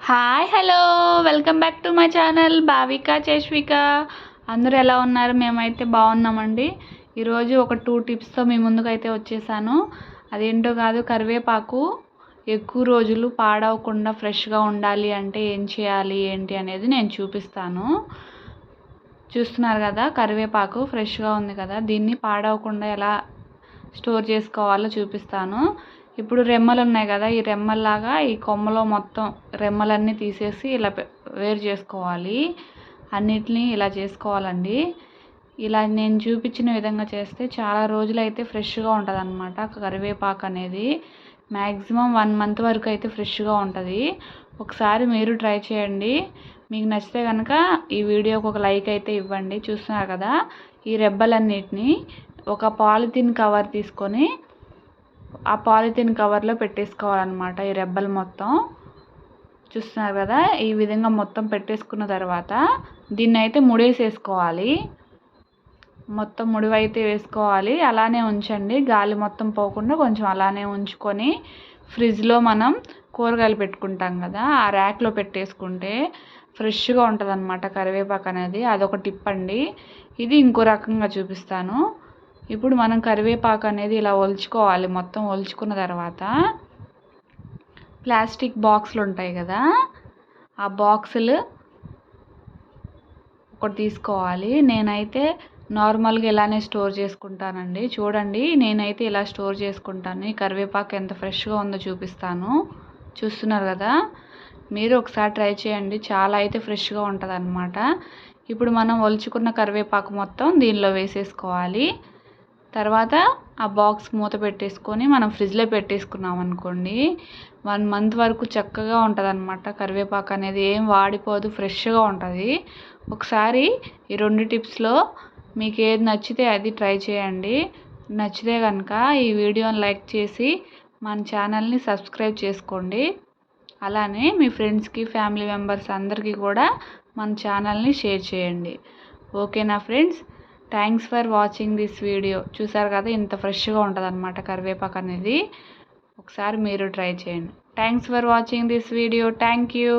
Hi hello welcome back to my channel Bhavika Cheshvika. అందరూ ఎలా ఉన్నారు? మేమైతే బాగున్నామండి. ఈరోజు ఒక 2 టిప్స్తో మీ ముందుకైతే వచ్చేసాను. అదేంటో కాదు, కరివేపాకు ఎక్కువ రోజులు పాడవకుండా ఫ్రెష్గా ఉండాలి అంటే ఏం చేయాలి ఏంటి అనేది నేను చూపిస్తాను. చూస్తున్నారు కదా, కరివేపాకు ఫ్రెష్గా ఉంది కదా, దీన్ని పాడవకుండా ఎలా స్టోర్ చేసుకోవాలో చూపిస్తాను. ఇప్పుడు రెమ్మలు ఉన్నాయి కదా, ఈ రెమ్మల్లాగా ఈ కొమ్మలో మొత్తం రెమ్మలన్నీ తీసేసి ఇలా వేరు చేసుకోవాలి. అన్నిటినీ ఇలా చేసుకోవాలండి. ఇలా నేను చూపించిన విధంగా చేస్తే చాలా రోజులైతే ఫ్రెష్గా ఉంటుంది అన్నమాట. కరివేపాకు అనేది మ్యాక్సిమం 1 మంత్ వరకు అయితే ఫ్రెష్గా ఉంటుంది. ఒకసారి మీరు ట్రై చేయండి. మీకు నచ్చితే కనుక ఈ వీడియోకి ఒక లైక్ అయితే ఇవ్వండి. చూస్తున్నారు కదా, ఈ రెబ్బలన్నిటినీ ఒక పాలిథిన్ కవర్ తీసుకొని ఆ పాలిథిన్ కవర్లో పెట్టేసుకోవాలన్నమాట. ఈ రెబ్బలు మొత్తం చూస్తున్నారు కదా, ఈ విధంగా మొత్తం పెట్టేసుకున్న తర్వాత దీన్ని అయితే ముడేసేసుకోవాలి. మొత్తం ముడివైతే వేసుకోవాలి. అలానే ఉంచండి, గాలి మొత్తం పోకుండా కొంచెం అలానే ఉంచుకొని ఫ్రిడ్జ్లో మనం కూరగాయలు పెట్టుకుంటాం కదా, ఆ ర్యాక్లో పెట్టేసుకుంటే ఫ్రెష్గా ఉంటుంది అన్నమాట కరివేపాకు అనేది. అదొక టిప్ అండి. ఇది ఇంకో రకంగా చూపిస్తాను. ఇప్పుడు మనం కరివేపాకు అనేది ఇలా ఒలుచుకోవాలి. మొత్తం ఒలుచుకున్న తర్వాత ప్లాస్టిక్ బాక్సులు ఉంటాయి కదా, ఆ బాక్సులు ఒకటి తీసుకోవాలి. నేనైతే నార్మల్గా ఇలానే స్టోర్ చేసుకుంటానండి. చూడండి, నేనైతే ఇలా స్టోర్ చేసుకుంటాను. ఈ కరివేపాకు ఎంత ఫ్రెష్గా ఉందో చూపిస్తాను. చూస్తున్నారు కదా, మీరు ఒకసారి ట్రై చేయండి. చాలా అయితే ఫ్రెష్గా ఉంటుంది అన్నమాట. ఇప్పుడు మనం ఒలుచుకున్న కరివేపాకు మొత్తం దీనిలో వేసేసుకోవాలి. తర్వాత ఆ బాక్స్ మూత పెట్టేసుకొని మనం ఫ్రిడ్జ్లో పెట్టేసుకున్నాం అనుకోండి, 1 మంత్ వరకు చక్కగా ఉంటుంది అన్నమాట. కరివేపాకు అనేది ఏం వాడిపోదు, ఫ్రెష్గా ఉంటుంది. ఒకసారి ఈ 2 టిప్స్లో మీకు ఏది నచ్చితే అది ట్రై చేయండి. నచ్చితే కనుక ఈ వీడియోని లైక్ చేసి మన ఛానల్ని సబ్స్క్రైబ్ చేసుకోండి. అలానే మీ ఫ్రెండ్స్కి, ఫ్యామిలీ మెంబర్స్ అందరికీ కూడా మన ఛానల్ని షేర్ చేయండి. ఓకేనా friends? Thanks for watching this video. చూసారు కదా, ఇంత ఫ్రెష్గా ఉంటుంది అన్నమాట కరివేపాకు అనేది. ఒకసారి మీరు ట్రై చేయండి. Thanks for watching this video. Thank you.